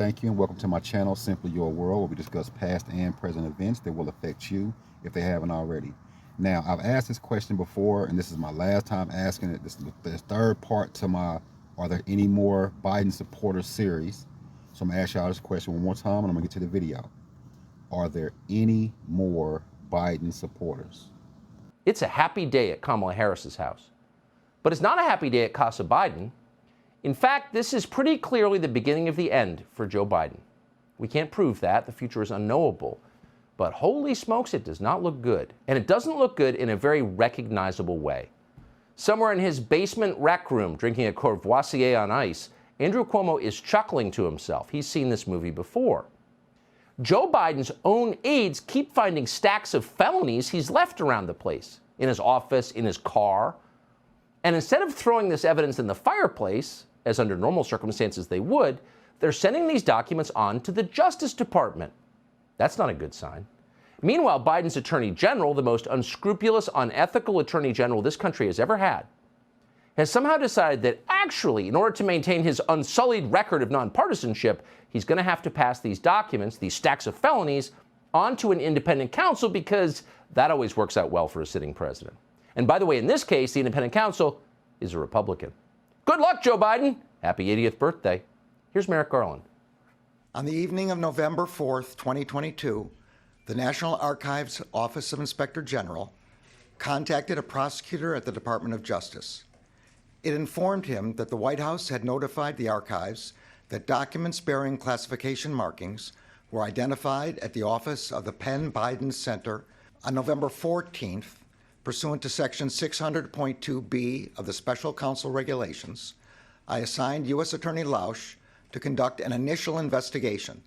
thank you and welcome to my channel, Simply Your World, where we discuss past and present events that will affect you if they haven't already. Now, I've asked this question before, and this is my last time asking it. This is the third part to my Are There Any More Biden Supporters series. So I'm going to ask y'all this question one more time, and I'm going to get to the video. Are there any more Biden supporters? It's a happy day at Kamala Harris's house. But it's not a happy day at Casa Biden. In fact, this is pretty clearly the beginning of the end for Joe Biden. We can't prove that. The future is unknowable. But holy smokes, it does not look good. And it doesn't look good in a very recognizable way. Somewhere in his basement rec room, drinking a Courvoisier on ice, Andrew Cuomo is chuckling to himself. He's seen this movie before. Joe Biden's own aides keep finding stacks of felonies he's left around the place, in his office, in his car. And instead of throwing this evidence in the fireplace, as under normal circumstances they would, they're sending these documents on to the Justice Department. That's not a good sign. Meanwhile, Biden's Attorney General, the most unscrupulous, unethical Attorney General this country has ever had, has somehow decided that actually, in order to maintain his unsullied record of nonpartisanship, he's going to have to pass these documents, these stacks of felonies, onto an independent counsel because that always works out well for a sitting president. And by the way, in this case, the independent counsel is a Republican. Good luck, Joe Biden. Happy 80th birthday. Here's Merrick Garland. On the evening of November 4th, 2022, the National Archives Office of Inspector General contacted a prosecutor at the Department of Justice. It informed him that the White House had notified the archives that documents bearing classification markings were identified at the office of the Penn Biden Center on November 14th, pursuant to Section 600.2b of the Special Counsel Regulations. I assigned U.S. Attorney Lausch to conduct an initial investigation.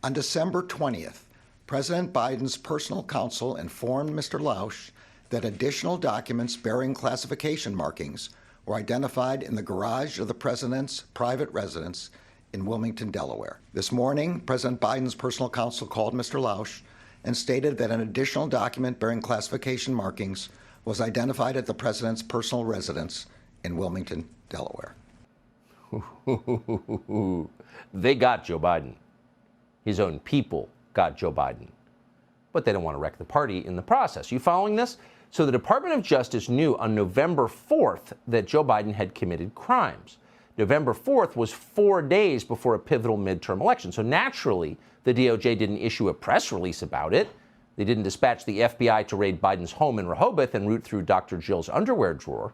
On December 20th, President Biden's personal counsel informed Mr. Lausch that additional documents bearing classification markings were identified in the garage of the president's private residence in Wilmington, Delaware. This morning, President Biden's personal counsel called Mr. Lausch and stated that an additional document bearing classification markings was identified at the president's personal residence in Wilmington, Delaware. They got Joe Biden. His own people got Joe Biden. But they don't want to wreck the party in the process. You following this? So the Department of Justice knew on November 4th that Joe Biden had committed crimes. November 4th was 4 days before a pivotal midterm election. So naturally, the DOJ didn't issue a press release about it. They didn't dispatch the FBI to raid Biden's home in Rehoboth and root through Dr. Jill's underwear drawer.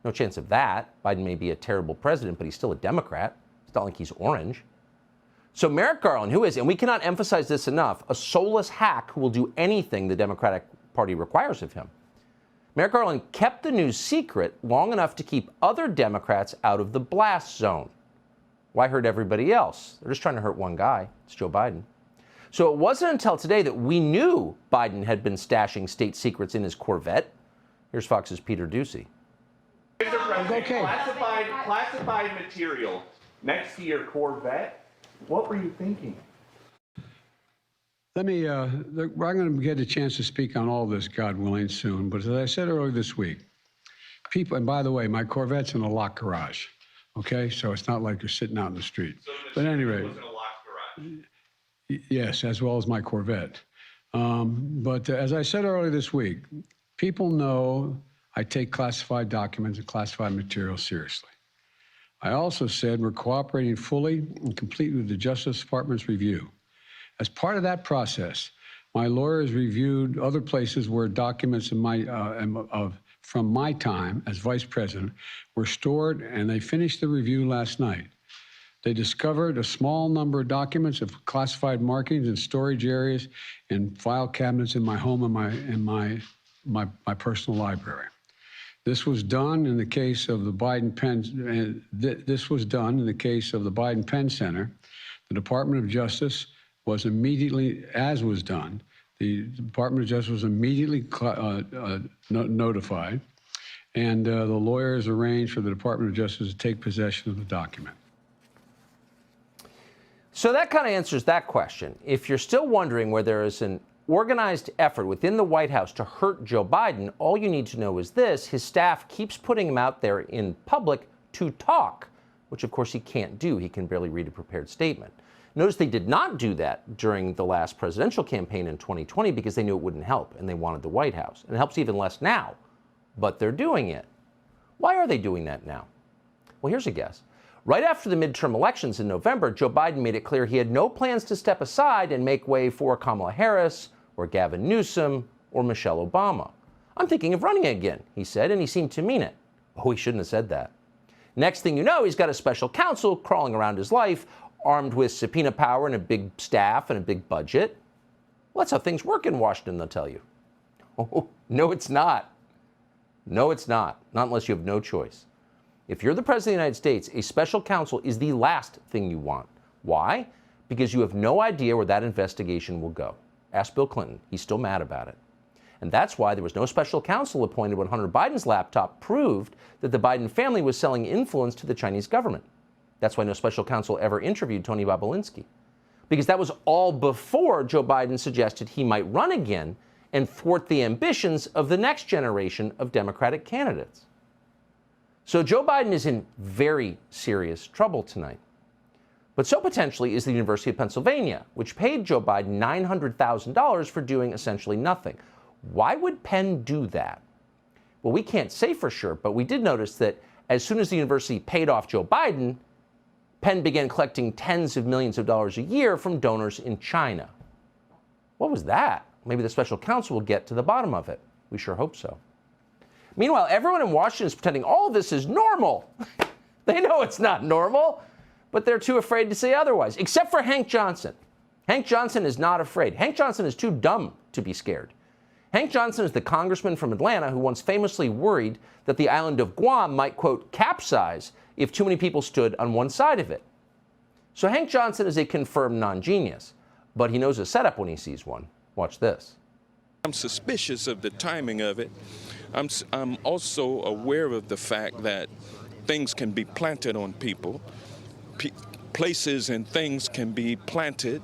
No chance of that. Biden may be a terrible president, but he's still a Democrat. It's not like he's orange. So Merrick Garland, who is, and we cannot emphasize this enough, a soulless hack who will do anything the Democratic Party requires of him. Merrick Garland kept the news secret long enough to keep other Democrats out of the blast zone. Why hurt everybody else? They're just trying to hurt one guy. It's Joe Biden. So it wasn't until today that we knew Biden had been stashing state secrets in his Corvette. Here's Fox's Peter Doocy. Okay. Classified material next to your Corvette. What were you thinking? Let me, I'm going to get a chance to speak on all this, God willing, soon. But as I said earlier this week, people, and by the way, my Corvette's in a locked garage, okay? So it's not like you're sitting out in the street. So but anyway, was in a locked garage. Yes, as well as my Corvette. But as I said earlier this week, people know I take classified documents and classified material seriously. I also said we're cooperating fully and completely with the Justice Department's review. As part of that process, my lawyers reviewed other places where documents in from my time as vice president were stored, and they finished the review last night. They discovered a small number of documents of classified markings in storage areas and file cabinets in my home and my personal library. This was done in the case of the Biden Penn. This was done in the case of the Biden Penn Center. The Department of Justice was immediately, as was done, the Department of Justice was immediately notified, and the lawyers arranged for the Department of Justice to take possession of the document. So that kind of answers that question. If you're still wondering where there is an organized effort within the White House to hurt Joe Biden, all you need to know is this: his staff keeps putting him out there in public to talk, which of course he can't do. He can barely read a prepared statement. Notice they did not do that during the last presidential campaign in 2020 because they knew it wouldn't help and they wanted the White House. And it helps even less now, but they're doing it. Why are they doing that now? Well, here's a guess. Right after the midterm elections in November, Joe Biden made it clear he had no plans to step aside and make way for Kamala Harris or Gavin Newsom or Michelle Obama. I'm thinking of running again, he said, and he seemed to mean it. Oh, he shouldn't have said that. Next thing you know, he's got a special counsel crawling around his life, armed with subpoena power and a big staff and a big budget. Well, that's how things work in Washington, they'll tell you. Oh, no, it's not. No, it's not. Not unless you have no choice. If you're the President of the United States, a special counsel is the last thing you want. Why? Because you have no idea where that investigation will go. Ask Bill Clinton. He's still mad about it. And that's why there was no special counsel appointed when Hunter Biden's laptop proved that the Biden family was selling influence to the Chinese government. That's why no special counsel ever interviewed Tony Bobulinski. Because that was all before Joe Biden suggested he might run again and thwart the ambitions of the next generation of Democratic candidates. So Joe Biden is in very serious trouble tonight. But so potentially is the University of Pennsylvania, which paid Joe Biden $900,000 for doing essentially nothing. Why would Penn do that? Well, we can't say for sure, but we did notice that as soon as the university paid off Joe Biden, Penn began collecting tens of millions of dollars a year from donors in China. What was that? Maybe the special counsel will get to the bottom of it. We sure hope so. Meanwhile, everyone in Washington is pretending all of this is normal. They know it's not normal, but they're too afraid to say otherwise, except for Hank Johnson. Hank Johnson is not afraid. Hank Johnson is too dumb to be scared. Hank Johnson is the congressman from Atlanta who once famously worried that the island of Guam might, quote, capsize if too many people stood on one side of it. So Hank Johnson is a confirmed non-genius, but he knows a setup when he sees one. Watch this. I'm suspicious of the timing of it. I'm also aware of the fact that things can be planted on people. Places and things can be planted.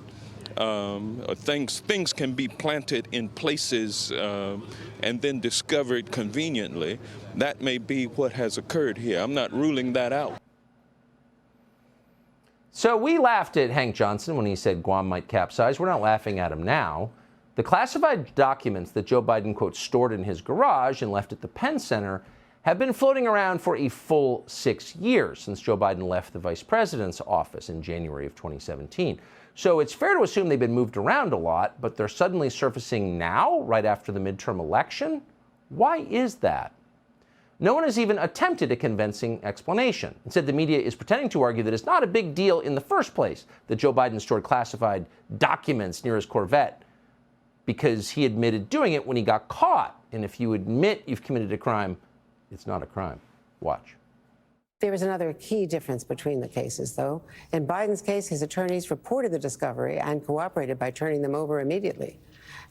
Things can be planted in places and then discovered conveniently. That may be what has occurred here. I'm not ruling that out. So we laughed at Hank Johnson when he said Guam might capsize. We're not laughing at him now. The classified documents that Joe Biden, quote, stored in his garage and left at the Penn Center have been floating around for a full 6 years since Joe Biden left the vice president's office in January of 2017. So it's fair to assume they've been moved around a lot, but they're suddenly surfacing now, right after the midterm election? Why is that? No one has even attempted a convincing explanation. Instead, the media is pretending to argue that it's not a big deal in the first place that Joe Biden stored classified documents near his Corvette because he admitted doing it when he got caught. And if you admit you've committed a crime, it's not a crime. Watch. There is another key difference between the cases, though. In Biden's case, his attorneys reported the discovery and cooperated by turning them over immediately.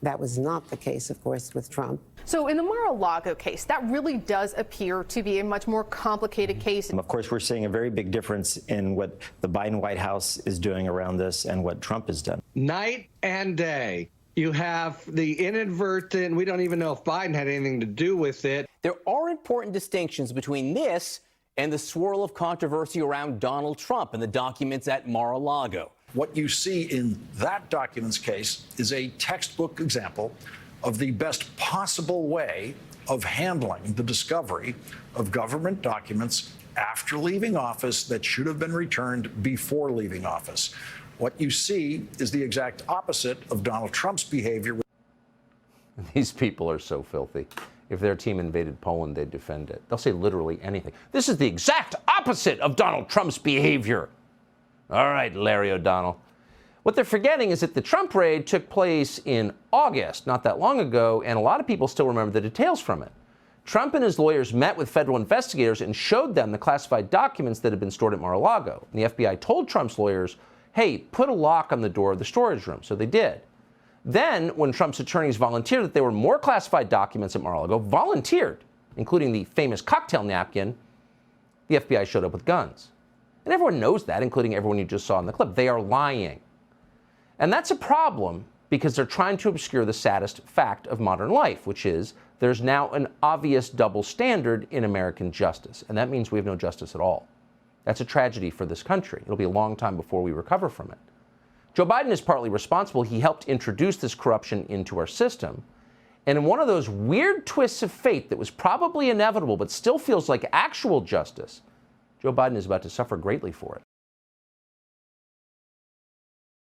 That was not the case, of course, with Trump. So in the Mar-a-Lago case, that really does appear to be a much more complicated case. Of course, we're seeing a very big difference in what the Biden White House is doing around this and what Trump has done. Night and day. You have the inadvertent, we don't even know if Biden had anything to do with it. There are important distinctions between this and the swirl of controversy around Donald Trump and the documents at Mar-a-Lago. What you see in that document's case is a textbook example of the best possible way of handling the discovery of government documents after leaving office that should have been returned before leaving office. What you see is the exact opposite of Donald Trump's behavior. These people are so filthy. If their team invaded Poland, they'd defend it. They'll say literally anything. This is the exact opposite of Donald Trump's behavior. All right, Larry O'Donnell. What they're forgetting is that the Trump raid took place in August, not that long ago, and a lot of people still remember the details from it. Trump and his lawyers met with federal investigators and showed them the classified documents that had been stored at Mar-a-Lago. And the FBI told Trump's lawyers, hey, put a lock on the door of the storage room. So they did. Then, when Trump's attorneys volunteered that there were more classified documents at Mar-a-Lago, volunteered, including the famous cocktail napkin, the FBI showed up with guns. And everyone knows that, including everyone you just saw in the clip. They are lying. And that's a problem because they're trying to obscure the saddest fact of modern life, which is there's now an obvious double standard in American justice. And that means we have no justice at all. That's a tragedy for this country. It'll be a long time before we recover from it. Joe Biden is partly responsible. He helped introduce this corruption into our system. And in one of those weird twists of fate that was probably inevitable but still feels like actual justice, Joe Biden is about to suffer greatly for it.